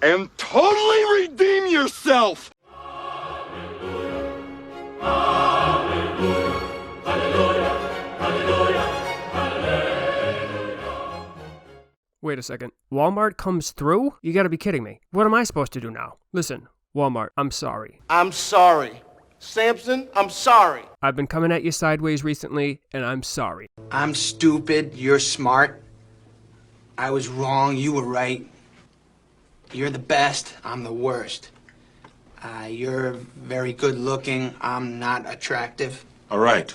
and totally redeem yourself! Wait a second. Walmart comes through? You gotta be kidding me. What am I supposed to do now? Listen, Walmart, I'm sorry. I'm sorry. Samson, I'm sorry. I've been coming at you sideways recently, and I'm sorry. I'm stupid, you're smart. I was wrong, you were right. You're the best, I'm the worst. You're very good looking, I'm not attractive. All right.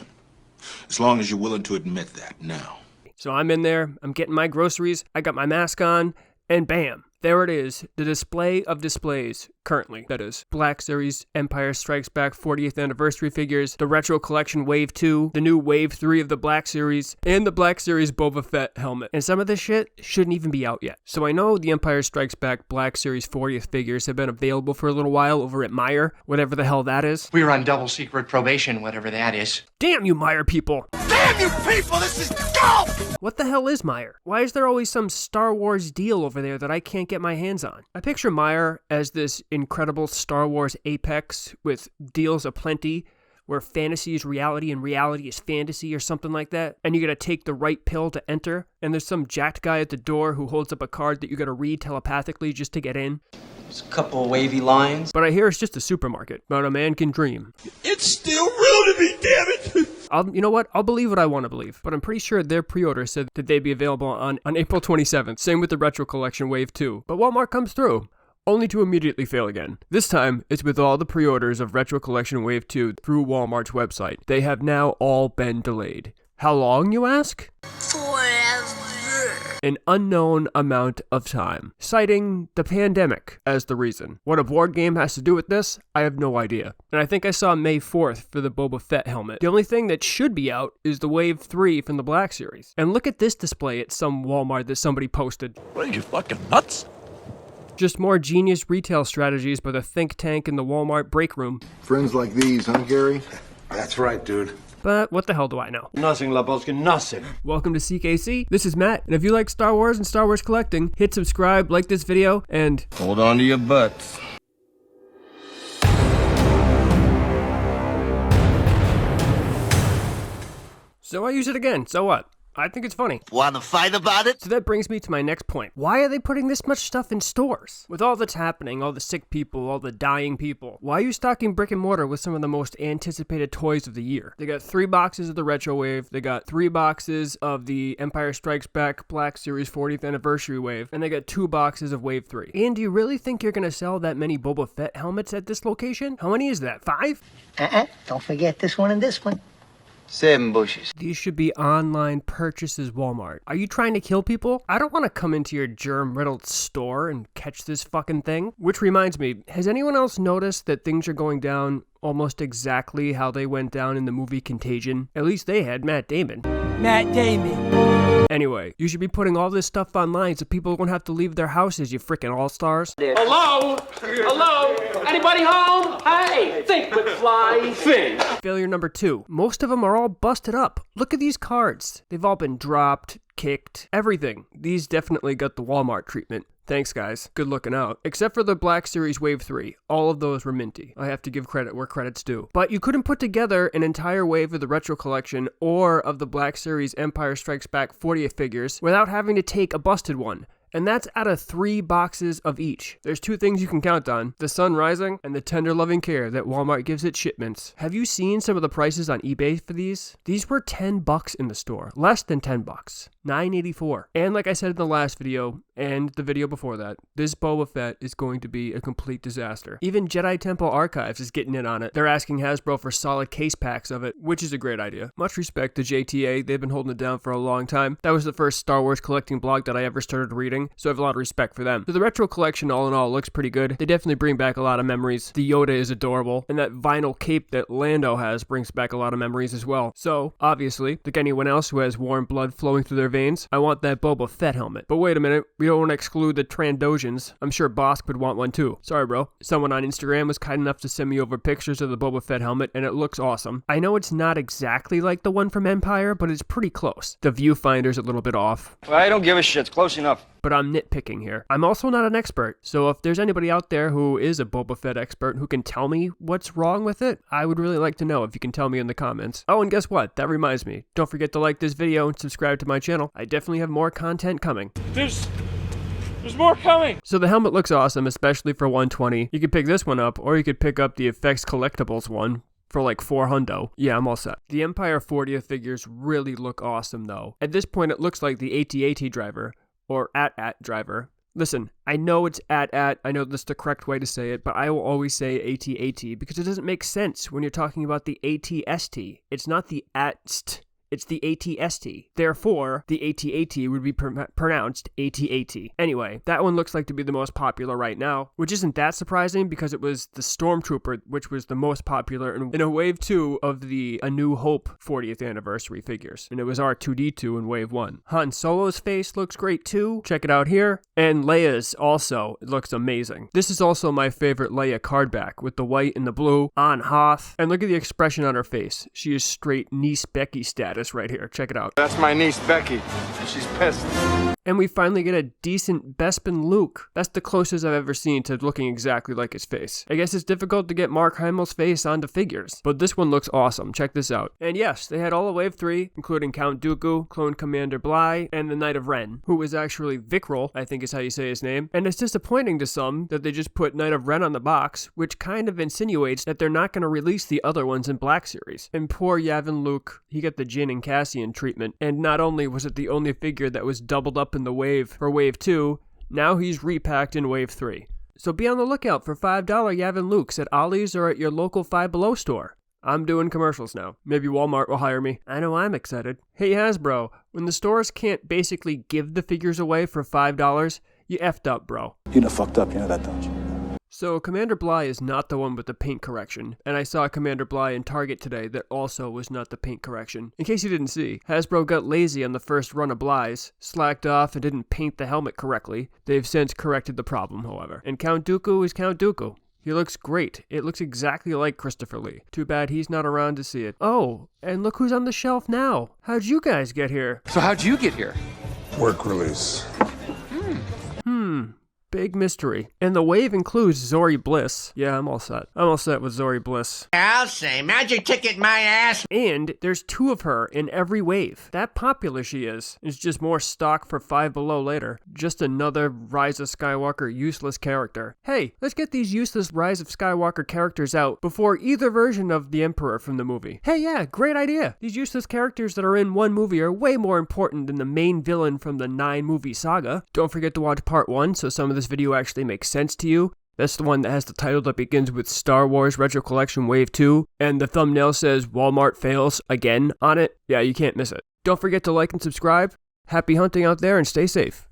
As long as you're willing to admit that now. So I'm in there, I'm getting my groceries, I got my mask on, and bam, there it is, the display of displays, currently, that is. Black Series Empire Strikes Back 40th Anniversary figures, the Retro Collection Wave 2, the new Wave 3 of the Black Series, and the Black Series Boba Fett helmet. And some of this shit shouldn't even be out yet. So I know the Empire Strikes Back Black Series 40th figures have been available for a little while over at Meijer, whatever the hell that is. We were on double secret probation, whatever that is. Damn you Meijer people! Damn you people, this is golf! What the hell is Meijer? Why is there always some Star Wars deal over there that I can't get my hands on? I picture Meijer as this incredible Star Wars apex with deals aplenty, where fantasy is reality and reality is fantasy or something like that, and you gotta take the right pill to enter, and there's some jacked guy at the door who holds up a card that you gotta read telepathically just to get in. There's a couple wavy lines. But I hear it's just a supermarket, but a man can dream. It's still real to me, damn it! You know what? I'll believe what I want to believe, but I'm pretty sure their pre-order said that they'd be available on April 27th. Same with the Retro Collection Wave 2. But Walmart comes through, only to immediately fail again. This time, it's with all the pre-orders of Retro Collection Wave 2 through Walmart's website. They have now all been delayed. How long, you ask? Forever. An unknown amount of time, citing the pandemic as the reason. What a board game has to do with this, I have no idea. And I think I saw May 4th for the Boba Fett helmet. The only thing that should be out is the Wave 3 from the Black Series. And look at this display at some Walmart that somebody posted. What are you, fucking nuts? Just more genius retail strategies by the think tank in the Walmart break room. Friends like these, huh, Gary? That's right, dude. But what the hell do I know? Nothing, Lebowski, nothing. Welcome to CKC. This is Matt, and if you like Star Wars and Star Wars collecting, hit subscribe, like this video, and Hold on to your butts. so I use it again. So what? I think it's funny. Wanna fight about it? So that brings me to my next point. Why are they putting this much stuff in stores? With all that's happening, all the sick people, all the dying people, why are you stocking brick and mortar with some of the most anticipated toys of the year? They got 3 boxes of the Retro Wave, they got 3 boxes of the Empire Strikes Back Black Series 40th Anniversary Wave, and they got 2 boxes of Wave 3. And do you really think you're gonna sell that many Boba Fett helmets at this location? How many is that, 5? Don't forget this one and this one. 7 bushes. These should be online purchases, Walmart. Are you trying to kill people? I don't want to come into your germ-riddled store and catch this fucking thing. Which reminds me, has anyone else noticed that things are going down almost exactly how they went down in the movie Contagion? At least they had Matt Damon. Anyway, you should be putting all this stuff online so people won't have to leave their houses, you freaking all-stars. Hello? Hello? Anybody home? Hey, think McFly, think. Failure number 2. Most of them are all busted up. Look at these cards. They've all been dropped, kicked, everything. These definitely got the Walmart treatment. Thanks, guys. Good looking out. Except for the Black Series Wave 3. All of those were minty. I have to give credit where credit's due. But you couldn't put together an entire wave of the Retro Collection or of the Black Series Empire Strikes Back 40th figures without having to take a busted one. And that's out of 3 boxes of each. There's 2 things you can count on: the sun rising and the tender loving care that Walmart gives its shipments. Have you seen some of the prices on eBay for these? These were $10 in the store. Less than $10. $9.84. And like I said in the last video, and the video before that, this Boba Fett is going to be a complete disaster. Even Jedi Temple Archives is getting in on it. They're asking Hasbro for solid case packs of it, which is a great idea. Much respect to JTA, they've been holding it down for a long time. That was the first Star Wars collecting blog that I ever started reading, so I have a lot of respect for them. So the Retro Collection, all in all, looks pretty good. They definitely bring back a lot of memories. The Yoda is adorable, and that vinyl cape that Lando has brings back a lot of memories as well. So, obviously, like anyone else who has warm blood flowing through their veins, I want that Boba Fett helmet. But wait a minute, we don't want to exclude the Trandoshans. I'm sure Bosk would want one too. Sorry, bro. Someone on Instagram was kind enough to send me over pictures of the Boba Fett helmet, and it looks awesome. I know it's not exactly like the one from Empire, but it's pretty close. The viewfinder's a little bit off. Well, I don't give a shit. It's close enough. But I'm nitpicking here. I'm also not an expert, so if there's anybody out there who is a Boba Fett expert who can tell me what's wrong with it, I would really like to know if you can tell me in the comments. Oh, and guess what? That reminds me. Don't forget to like this video and subscribe to my channel. I definitely have more content coming. There's more coming. So the helmet looks awesome, especially for $120. You could pick this one up, or you could pick up the Effects Collectibles one for like $400. Yeah, I'm all set. The Empire 40th figures really look awesome though. At this point, it looks like the AT-AT driver, or AT-AT driver. Listen, I know it's AT-AT, I know that's the correct way to say it, but I will always say AT-AT because it doesn't make sense when you're talking about the AT-ST. It's not the AT-ST. It's the AT-ST. Therefore, the AT-AT would be pronounced AT-AT. Anyway, that one looks like to be the most popular right now, which isn't that surprising because it was the Stormtrooper which was the most popular in a Wave 2 of the A New Hope 40th anniversary figures. And it was R2-D2 in Wave 1. Han Solo's face looks great too. Check it out here. And Leia's also. It looks amazing. This is also my favorite Leia card back with the white and the blue on Hoth. And look at the expression on her face. She is straight niece Becky status right here. Check it out. That's my niece, Becky. She's pissed. And we finally get a decent Bespin Luke. That's the closest I've ever seen to looking exactly like his face. I guess it's difficult to get Mark Hamill's face onto figures, but this one looks awesome. Check this out. And yes, they had all of Wave 3, including Count Dooku, Clone Commander Bly, and the Knight of Ren, who is actually Vickrel, I think is how you say his name. And it's disappointing to some that they just put Knight of Ren on the box, which kind of insinuates that they're not going to release the other ones in Black Series. And poor Yavin Luke, he got the Jin and Cassian treatment, and not only was it the only figure that was doubled up in the wave for Wave 2, now he's repacked in Wave 3. So be on the lookout for $5 Yavin Lukes at Ollie's or at your local Five Below store. I'm doing commercials now. Maybe Walmart will hire me. I know I'm excited. Hey Hasbro, when the stores can't basically give the figures away for $5, you effed up, bro. You done fucked up, you know that, don't you? So Commander Bly is not the one with the paint correction, and I saw Commander Bly in Target today that also was not the paint correction. In case you didn't see, Hasbro got lazy on the first run of Blys, slacked off and didn't paint the helmet correctly. They've since corrected the problem, however. And Count Dooku is Count Dooku. He looks great. It looks exactly like Christopher Lee. Too bad he's not around to see it. Oh, and look who's on the shelf now. How'd you guys get here? So how'd you get here? Work release. Big mystery. And the wave includes Zorii Bliss. Yeah, I'm all set. I'm all set with Zorii Bliss. I'll say, magic ticket my ass. And there's 2 of her in every wave. That popular she is. It's just more stock for Five Below later. Just another Rise of Skywalker useless character. Hey, let's get these useless Rise of Skywalker characters out before either version of the Emperor from the movie. Hey, yeah, great idea. These useless characters that are in one movie are way more important than the main villain from the 9-movie saga. Don't forget to watch part 1 so some of this video actually makes sense to you. That's the one that has the title that begins with Star Wars Retro Collection Wave 2, and the thumbnail says Walmart fails again on it. Yeah, you can't miss it. Don't forget to like and subscribe. Happy hunting out there and stay safe.